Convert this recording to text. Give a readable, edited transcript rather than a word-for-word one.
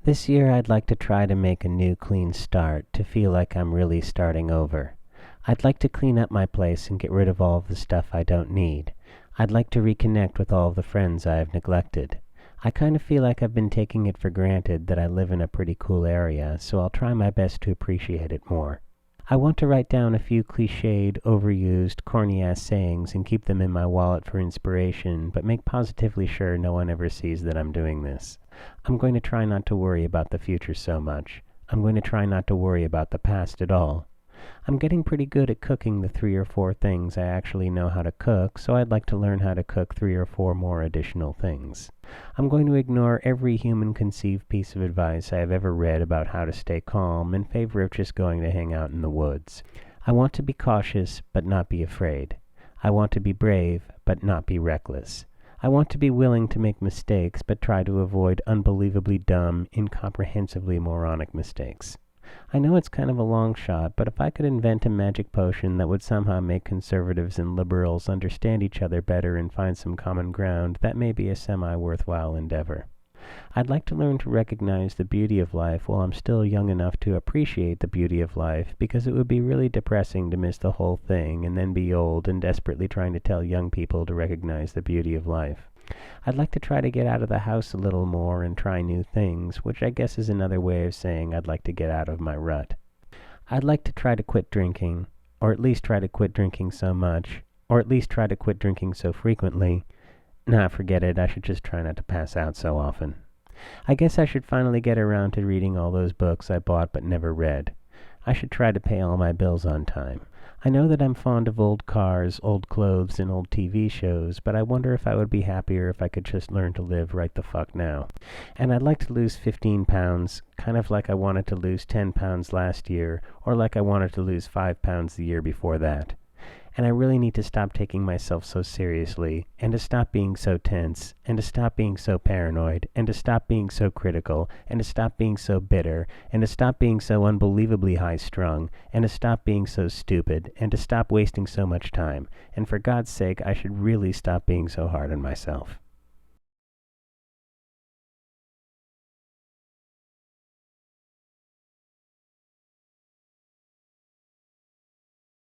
This year I'd like to try to make a new clean start, to feel like I'm really starting over. I'd like to clean up my place and get rid of all of the stuff I don't need. I'd like to reconnect with all of the friends I have neglected. I kind of feel like I've been taking it for granted that I live in a pretty cool area, so I'll try my best to appreciate it more. I want to write down a few cliched, overused, corny-ass sayings and keep them in my wallet for inspiration, but make positively sure no one ever sees that I'm doing this. I'm going to try not to worry about the future so much. I'm going to try not to worry about the past at all. I'm getting pretty good at cooking the 3 or 4 things I actually know how to cook, so I'd like to learn how to cook 3 or 4 more additional things. I'm going to ignore every human-conceived piece of advice I have ever read about how to stay calm in favor of just going to hang out in the woods. I want to be cautious, but not be afraid. I want to be brave, but not be reckless. I want to be willing to make mistakes, but try to avoid unbelievably dumb, incomprehensibly moronic mistakes. I know it's kind of a long shot, but if I could invent a magic potion that would somehow make conservatives and liberals understand each other better and find some common ground, that may be a semi-worthwhile endeavor. I'd like to learn to recognize the beauty of life while I'm still young enough to appreciate the beauty of life, because it would be really depressing to miss the whole thing and then be old and desperately trying to tell young people to recognize the beauty of life. I'd like to try to get out of the house a little more and try new things, which I guess is another way of saying I'd like to get out of my rut. I'd like to try to quit drinking, or at least try to quit drinking so much, or at least try to quit drinking so frequently. Nah, forget it, I should just try not to pass out so often. I guess I should finally get around to reading all those books I bought but never read. I should try to pay all my bills on time. I know that I'm fond of old cars, old clothes, and old TV shows, but I wonder if I would be happier if I could just learn to live right the fuck now. And I'd like to lose 15 pounds, kind of like I wanted to lose 10 pounds last year, or like I wanted to lose 5 pounds the year before that. And I really need to stop taking myself so seriously, and to stop being so tense, and to stop being so paranoid, and to stop being so critical, and to stop being so bitter, and to stop being so unbelievably high-strung, and to stop being so stupid, and to stop wasting so much time. And for God's sake, I should really stop being so hard on myself.